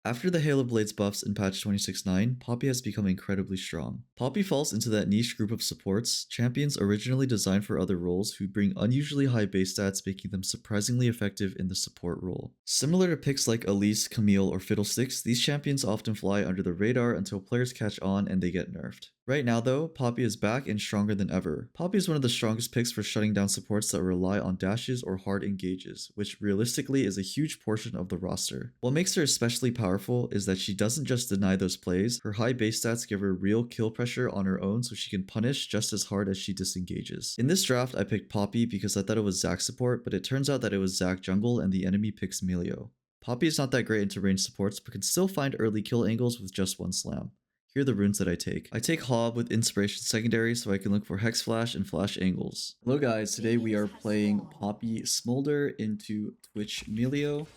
After the Halo Blades buffs in patch 26.9, Poppy has become incredibly strong. Poppy falls into that niche group of supports, champions originally designed for other roles who bring unusually high base stats, making them surprisingly effective in the support role. Similar to picks like Elise, Camille, or Fiddlesticks, these champions often fly under the radar until players catch on and they get nerfed. Right now though, Poppy is back and stronger than ever. Poppy is one of the strongest picks for shutting down supports that rely on dashes or hard engages, which realistically is a huge portion of the roster. What makes her especially powerful is that she doesn't just deny those plays, her high base stats give her real kill pressure on her own so she can punish just as hard as she disengages. In this draft I picked Poppy because I thought it was Zac support, but it turns out that it was Zac jungle and the enemy picks Melio. Poppy is not that great into range supports but can still find early kill angles with just one slam. Here are the runes that I take. I take Hob with Inspiration Secondary so I can look for Hex Flash and Flash angles. Hello guys, today we are playing Poppy Smolder into Twitch Melio.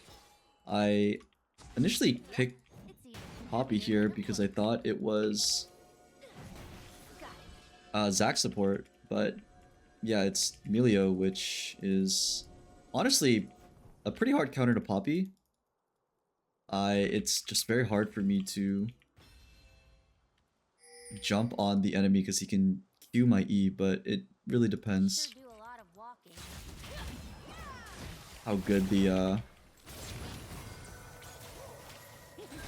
I initially picked Poppy here because I thought it was Zac support, but yeah, it's Melio, which is honestly a pretty hard counter to Poppy. It's just very hard for me to jump on the enemy because he can Q my E, but it really depends how good the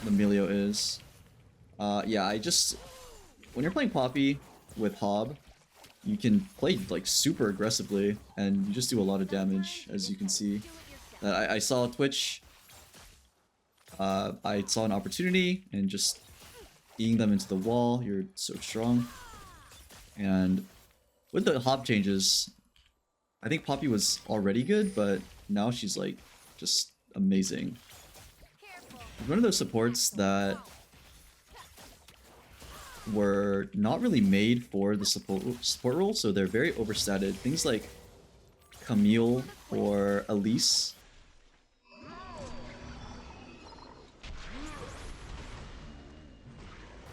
Melio is. Yeah, when you're playing Poppy with Hob, you can play like super aggressively and you just do a lot of damage, as you can see. I saw Twitch, I saw an opportunity and just eating them into the wall. You're so strong. And with the Hob changes, I think Poppy was already good, but now she's like just amazing. One of those supports that were not really made for the support role, so they're very overstated. Things like Camille or Elise.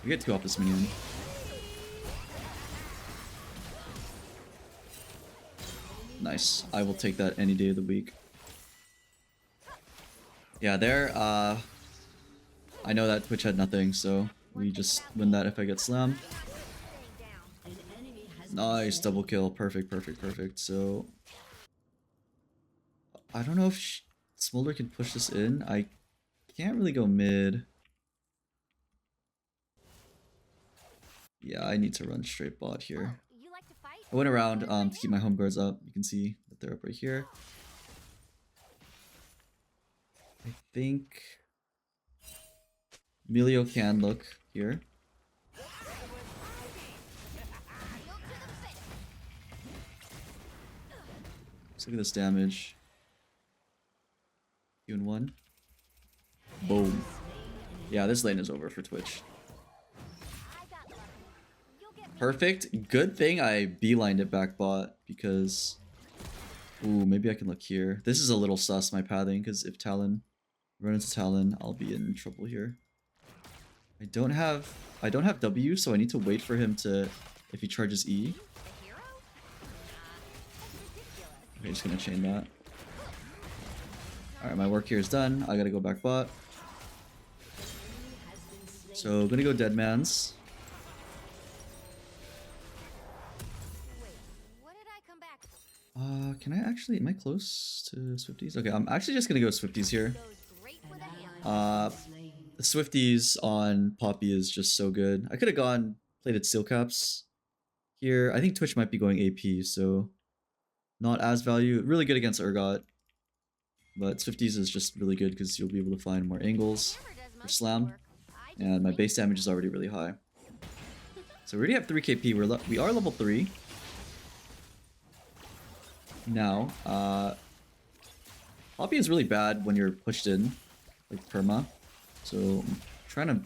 We get 2 off this minion. Nice. I will take that any day of the week. Yeah, there, I know that Twitch had nothing, so we just win that if I get slammed. Nice, double kill. Perfect, perfect, perfect. So, I don't know if Smolder can push this in. I can't really go mid. Yeah, I need to run straight bot here. I went around to keep my home guards up. You can see that they're up right here. I think Melio can look here. Let's look at this damage. 2 and 1. Boom. Yeah, this lane is over for Twitch. Perfect. Good thing I beelined it back bot because... Ooh, maybe I can look here. This is a little sus, my pathing, because if Talon run into Talon, I'll be in trouble here. I don't have W, so I need to wait for him to, if he charges E. Okay, just gonna chain that. Alright, my work here is done. I gotta go back bot. So, gonna go Deadman's. Can I actually, am I close to Swifties? Okay, I'm actually just gonna go Swifties here. The Swifties on Poppy is just so good. I could have played Steel Caps here. I think Twitch might be going AP, so not as value. Really good against Urgot. But Swifties is just really good because you'll be able to find more angles for slam. And my base damage is already really high. So we already have 3 KP. We are level 3. Now, Poppy is really bad when you're pushed in, like perma. So I'm trying to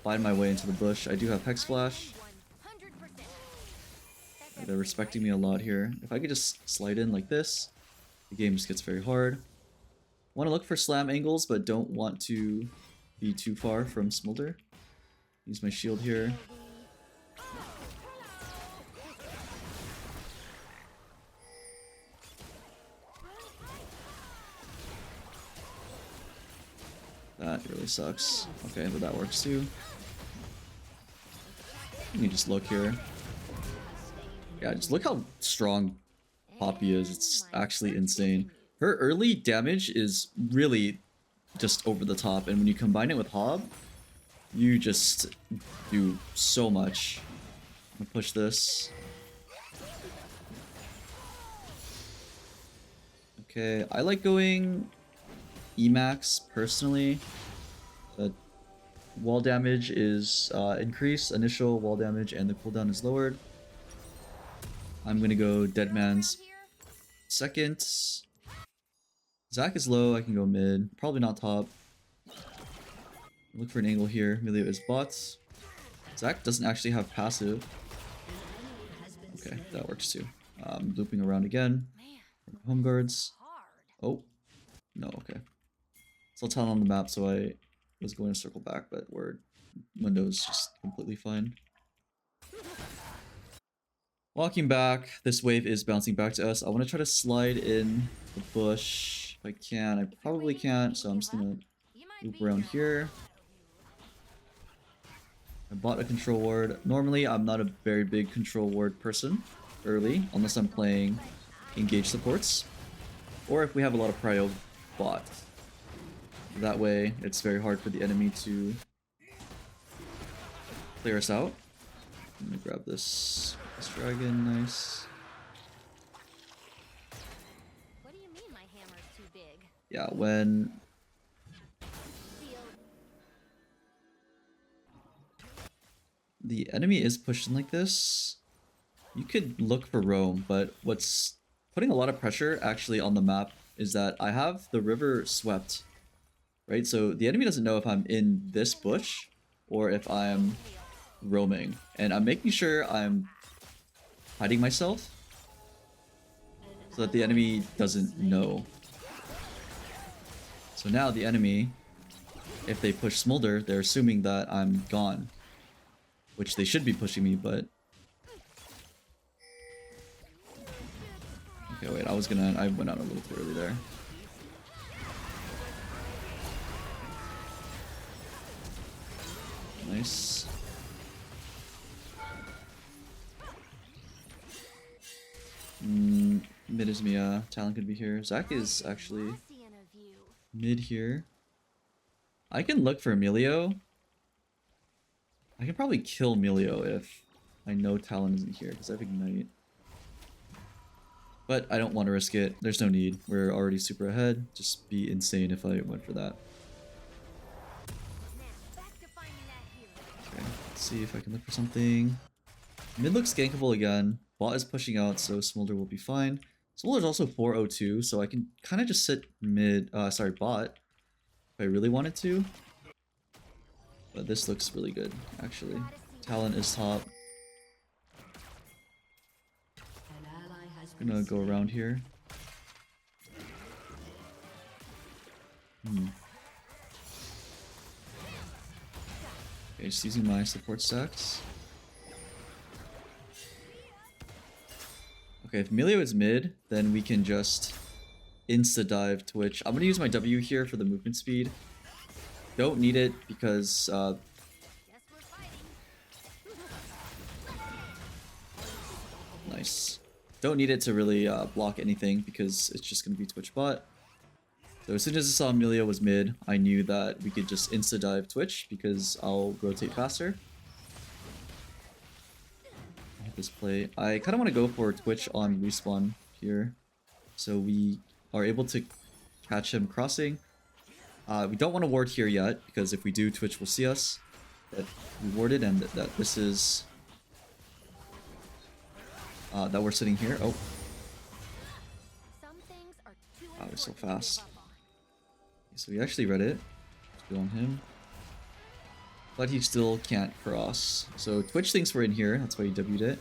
find my way into the bush. I do have Hex Flash. They're respecting me a lot here. If I could just slide in like this, the game just gets very hard. Want to look for slam angles, but don't want to be too far from Smolder. Use my shield here. That really sucks. Okay, but that works too. Let me just look here. Yeah, just look how strong Poppy is. It's actually insane. Her early damage is really just over the top, and when you combine it with Hob, you just do so much. I'm gonna push this. Okay, I like going Emax personally. The wall damage is increased, initial wall damage, and the cooldown is lowered. I'm gonna go Deadman's second. Zac is low, I can go mid. Probably not top. Look for an angle here. Emilio is bots. Zac doesn't actually have passive. Okay, that works too. Looping around again. Home guards. Oh, no, okay. Still Talon on the map, so I was going to circle back, but Window's just completely fine. Walking back, this wave is bouncing back to us. I want to try to slide in the bush if I can. I probably can't, so I'm just gonna loop around here. I bought a control ward. Normally, I'm not a very big control ward person early, unless I'm playing engage supports, or if we have a lot of prio bot. That way, it's very hard for the enemy to clear us out. I'm gonna grab this dragon, nice. What do you mean my hammer's too big? Yeah, when the enemy is pushing like this, you could look for roam, but what's putting a lot of pressure actually on the map is that I have the river swept, right? So the enemy doesn't know if I'm in this bush or if I'm roaming, and I'm making sure I'm hiding myself so that the enemy doesn't know. So now the enemy, if they push Smolder, they're assuming that I'm gone, which they should be pushing me, but okay, wait, I went out a little too early there. Nice. Mid is Mia. Talon could be here. Zac is actually mid here. I can look for Emilio. I can probably kill Emilio if I know Talon isn't here because I have Ignite. But I don't want to risk it. There's no need. We're already super ahead. Just be insane if I went for that. Okay, let's see if I can look for something. Mid looks gankable again. Bot is pushing out, so Smolder will be fine. Smolder's also 402, so I can kind of just sit bot, if I really wanted to. But this looks really good, actually. Talon is top. Gonna go around here. Okay, just using my support stacks. Okay, if Emilio is mid, then we can just insta-dive Twitch. I'm gonna use my W here for the movement speed. Don't need it because nice. Don't need it to really block anything because it's just gonna be Twitch bot. So as soon as I saw Emilio was mid, I knew that we could just insta-dive Twitch because I'll rotate faster. This play. I kind of want to go for Twitch on respawn here, so we are able to catch him crossing. We don't want to ward here yet, because if we do, Twitch will see us. That we warded and that this is... that we're sitting here. Oh. Wow, we're so fast. Okay, so we actually read it. Let's go on him. But he still can't cross. So Twitch thinks we're in here, that's why he W'd it.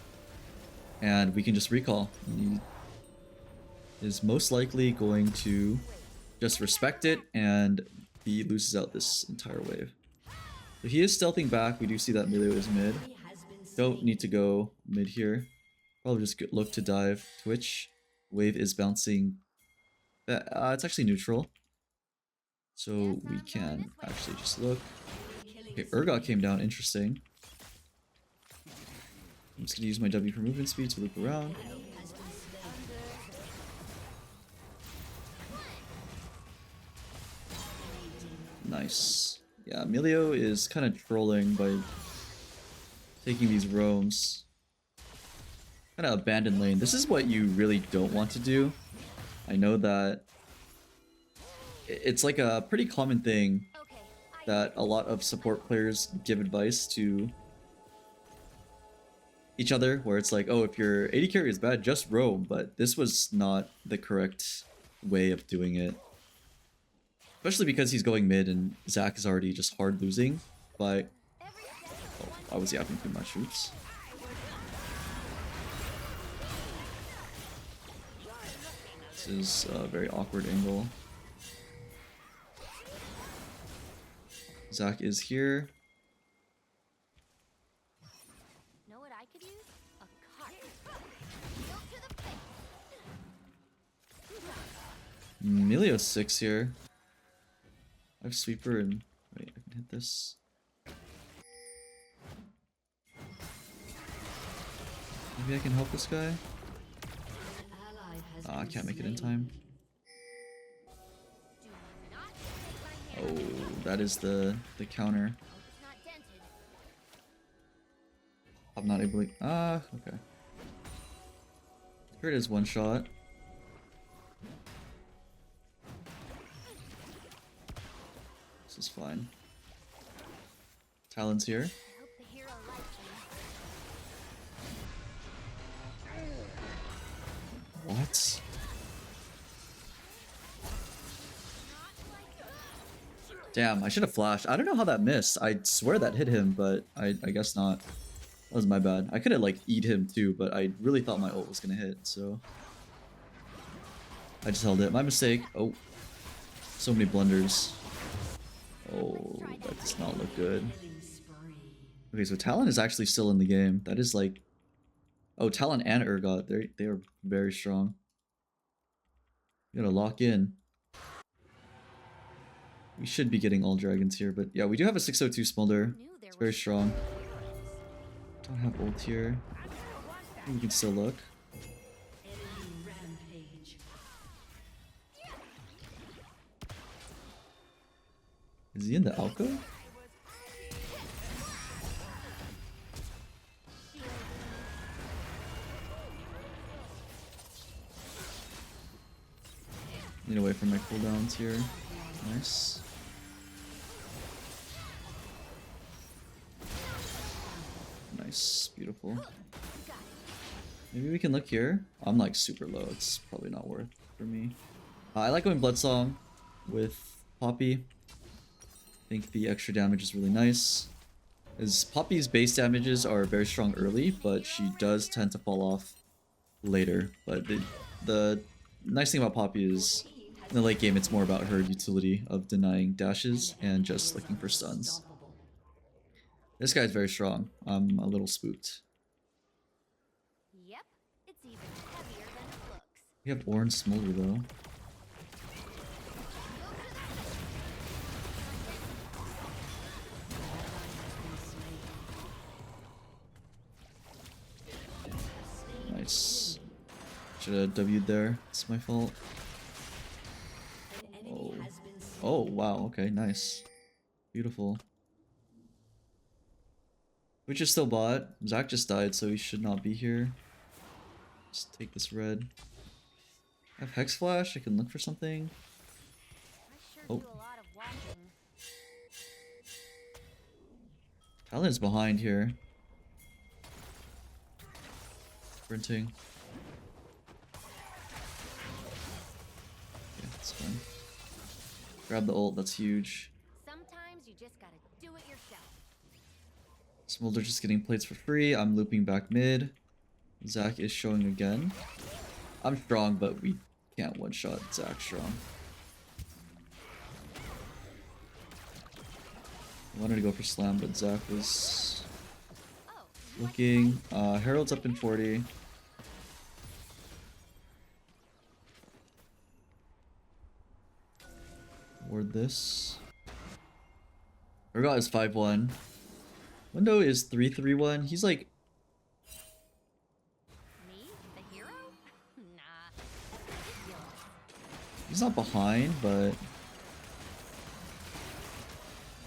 And we can just recall. He is most likely going to just respect it, and he loses out this entire wave. So he is stealthing back. We do see that Emilio is mid. Don't need to go mid here. Probably just look to dive Twitch. Wave is bouncing. It's actually neutral. So we can actually just look. Okay, Urgot came down, interesting. I'm just gonna use my W for movement speed to loop around. Nice. Yeah, Emilio is kind of trolling by taking these roams. Kind of abandoned lane. This is what you really don't want to do. I know that it's like a pretty common thing that a lot of support players give advice to each other, where it's like, oh, if your AD carry is bad, just roam. But this was not the correct way of doing it. Especially because he's going mid and Zach is already just hard losing by... Oh, I was yapping too much, oops. This is a very awkward angle. Zach is here. Know what I could use? A cart. Go to the face. Emilio's 6 here. I have sweeper and... Wait, I can hit this. Maybe I can help this guy? Ah, I can't make it in time. Oh, that is the counter. I'm not able to... Ah, okay. Here it is, one shot. This is fine. Talon's here. What? Damn, I should have flashed. I don't know how that missed. I swear that hit him, but I guess not. That was my bad. I could have like eat him too, but I really thought my ult was gonna hit, so I just held it. My mistake. Oh, so many blunders. Oh, that does not look good. Okay, so Talon is actually still in the game. That is like... Oh, Talon and Urgot, they are very strong. You gotta lock in. We should be getting all dragons here, but yeah, we do have a 602 Smolder. It's very strong. Don't have ult here. We can still look. Is he in the Alco? Need away from my cooldowns here. Nice. Nice, beautiful. Maybe we can look here. I'm like super low. It's probably not worth it for me. I like going Bloodsong with Poppy. I think the extra damage is really nice. As Poppy's base damages are very strong early, but she does tend to fall off later. But the nice thing about Poppy is in the late game, it's more about her utility of denying dashes and just looking for stuns. This guy's very strong. I'm a little spooked. Yep, it's even heavier than it looks. We have orange smolder though. Nice. Should have W'd there. It's my fault. Oh. Oh, wow. Okay, nice. Beautiful. Which is still bot. Zach just died, so he should not be here. Just take this red. I have Hex Flash. I can look for something. Oh. Talon is behind here. Sprinting. Yeah, that's fine. Grab the ult, that's huge. Sometimes you just gotta do it yourself. Smolder just getting plates for free. I'm looping back mid. Zach is showing again. I'm strong, but we can't one-shot Zach strong. I wanted to go for slam, but Zach was looking. Herald's up in 40. Ward this. Urgot is 5-1. Window is 3-3-1. He's like... Me? The hero? Nah. Ridiculous. He's not behind, but...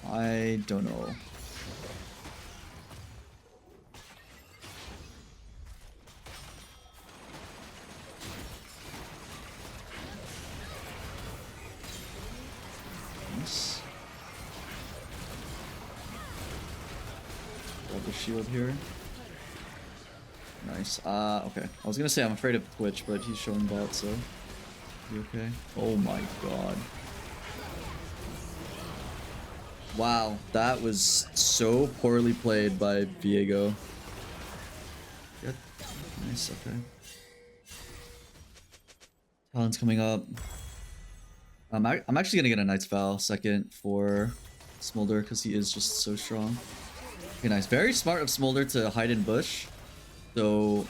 I don't know. Nice. Grab the shield here. Nice. Okay. I was gonna say I'm afraid of Twitch, but he's showing bot, so... You okay? Oh my god. Wow, that was so poorly played by Viego. Yep. Nice, okay. Talon's coming up. I'm actually gonna get a Knight's Vow second for Smolder because he is just so strong. Okay, nice. Very smart of Smolder to hide in bush. So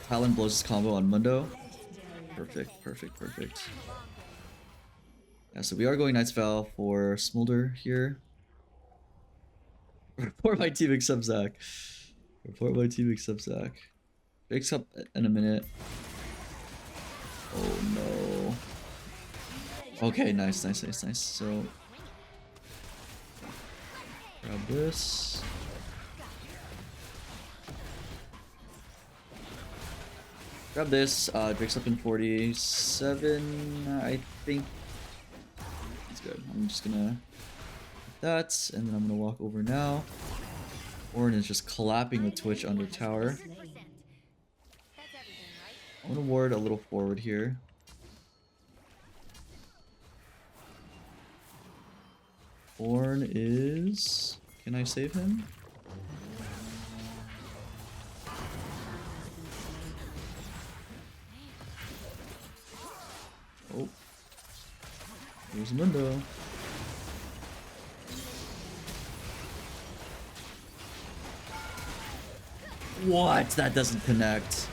Talon blows his combo on Mundo. Perfect, perfect, perfect. Yeah, so we are going Knight's Vow for Smolder here. Report my team except Zach. Report my team except Zach. Wakes up in a minute. Oh no. Okay, nice, nice, nice, nice. So grab this. Grab this. Drake's up in 47. I think he's good. I'm just gonna get that, and then I'm gonna walk over now. Orin is just clapping with Twitch under tower. 100%. That's everything, right? I'm gonna ward a little forward here. Orn is... Can I save him? Oh. Here's Mundo. What? That doesn't connect.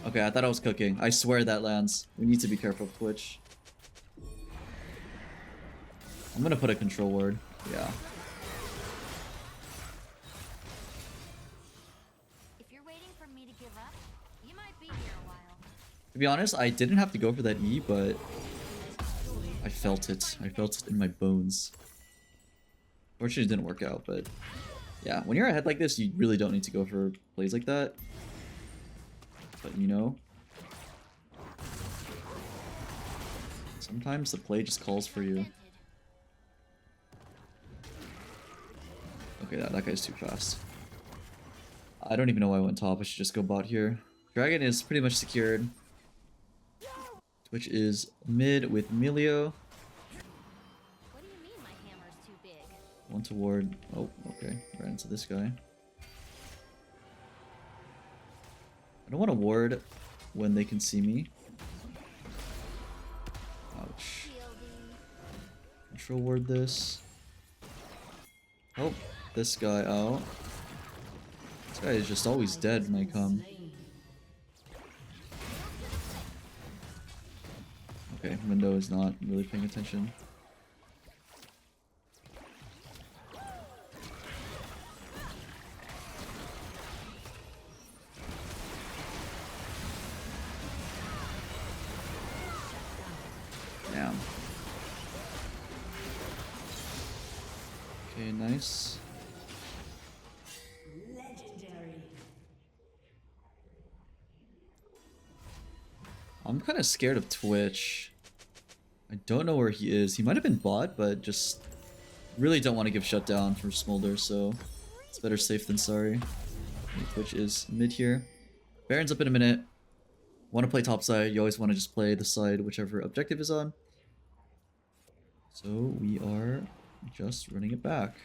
Okay, I thought I was cooking. I swear that lands. We need to be careful of Twitch. I'm gonna put a control word. Yeah. If you're waiting for me to give up, you might be here a while. To be honest, I didn't have to go for that E, but I felt it. I felt it in my bones. Fortunately, it didn't work out, but yeah, when you're ahead like this, you really don't need to go for plays like that. But you know, sometimes the play just calls for you. Okay, that guy's too fast. I don't even know why I went top. I should just go bot here. Dragon is pretty much secured. Twitch is mid with Emilio. What do you mean my hammer's too big? One to ward. Oh, okay. Right into this guy. I don't want to ward when they can see me. Ouch. Shielding. Control ward this. Oh, this guy out. This guy is just always dead when I come. Okay, Mundo is not really paying attention. Damn. Okay, nice. I'm kind of scared of Twitch. I don't know where he is. He might have been bot, but just really don't want to give shutdown for Smolder, so it's better safe than sorry. Okay, Twitch is mid here. Baron's up in a minute. Want to play top side, you always want to just play the side whichever objective is on. So we are just running it back.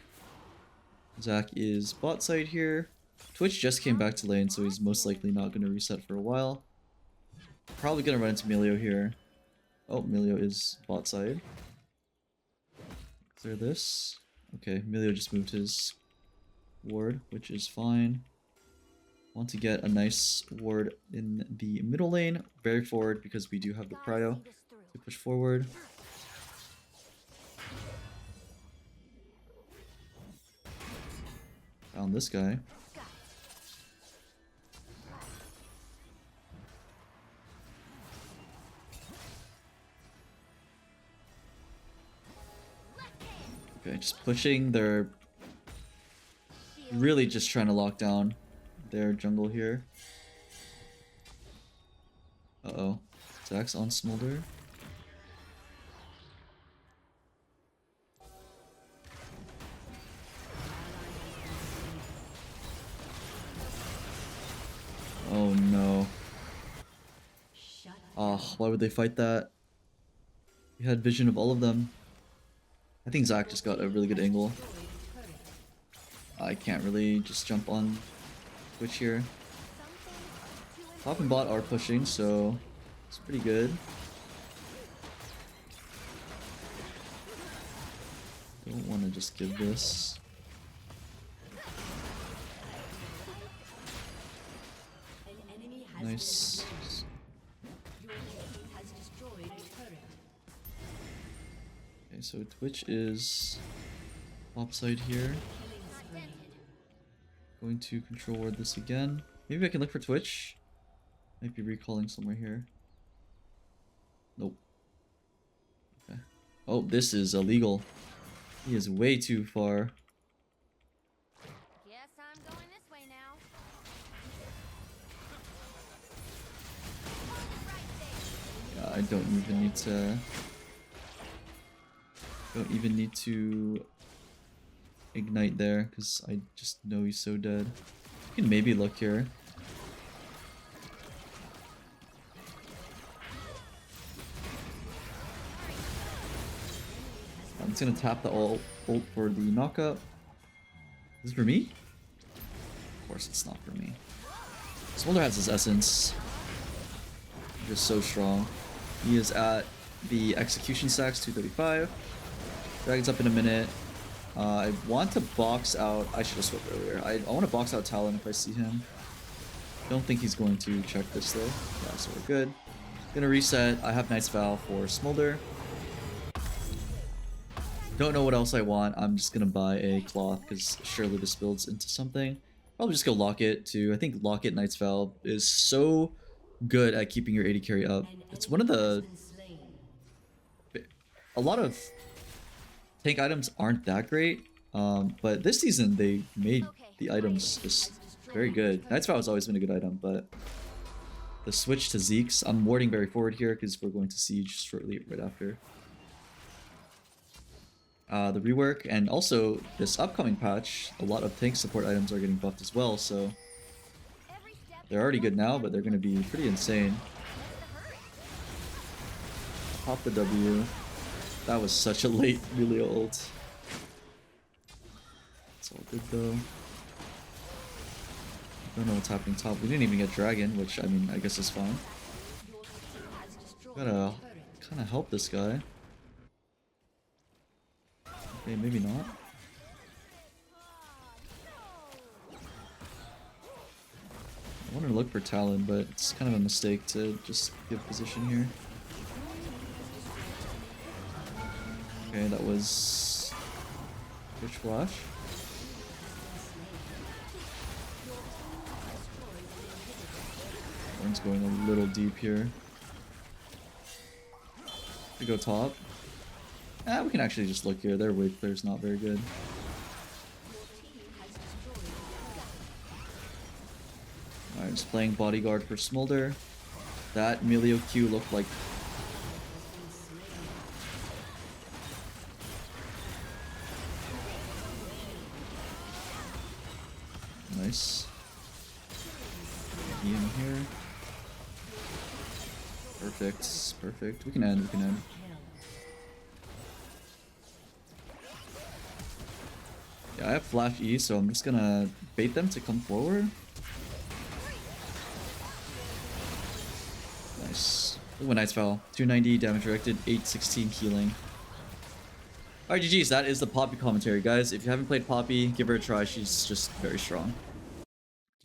Zach is bot side here. Twitch just came back to lane, so he's most likely not going to reset for a while. Probably going to run into Emilio here. Oh, Emilio is bot side. Clear this. Okay, Emilio just moved his ward, which is fine. Want to get a nice ward in the middle lane, very forward because we do have the prio. to push forward. Found this guy. Okay, just pushing. They're really just trying to lock down their jungle here. Uh-oh. Zax on Smolder. Oh no. Oh, why would they fight that? We had vision of all of them. I think Zac just got a really good angle. I can't really just jump on Twitch here. Top and bot are pushing, so it's pretty good. Don't want to just give this. Nice. Okay, so Twitch is offside here. Going to control ward this again. Maybe I can look for Twitch. Might be recalling somewhere here. Nope. Okay. Oh, this is illegal. He is way too far. Guess I'm going this way now. Yeah, I don't even need to ignite there because I just know he's so dead. You can maybe look here. I'm just gonna tap the ult for the knockup. Is this for me? Of course it's not for me. Smolder has his essence. Just so strong. He is at the execution stacks 235. Dragon's up in a minute. I want to box out. I should have swapped earlier. I want to box out Talon if I see him. Don't think he's going to check this though. Yeah, so we're good. Gonna reset. I have Knight's Vow for Smolder. Don't know what else I want. I'm just gonna buy a cloth because surely this builds into something. Probably just go Locket too. I think Locket Knight's Vow is so good at keeping your AD carry up. It's one of the... A lot of tank items aren't that great, but this season they made the items just very good. Knight's Vow has always been a good item, but the switch to Zeke's, I'm warding very forward here because we're going to siege shortly right after. The rework, and also this upcoming patch, a lot of tank support items are getting buffed as well, so they're already good now, but they're going to be pretty insane. Pop the W. That was such a late Relio ult. It's all good though. Don't know what's happening top. We didn't even get Dragon, which I mean, I guess is fine. Gotta kind of help this guy. Okay, maybe not. I wanted to look for Talon, but it's kind of a mistake to just give position here. Okay, that was Twitch Flash. One's going a little deep here. We go top. We can actually just look here. Their wave clear's not very good. Alright, just playing bodyguard for Smolder. That Melio Q looked like... Nice. In here. Perfect. Perfect. We can end. We can end. Yeah, I have Flash E, so I'm just gonna bait them to come forward. Nice. Look what Knight's Vow. 290 damage directed, 816 healing. Alright, GG's. That is the Poppy commentary, guys. If you haven't played Poppy, give her a try. She's just very strong.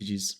GG's.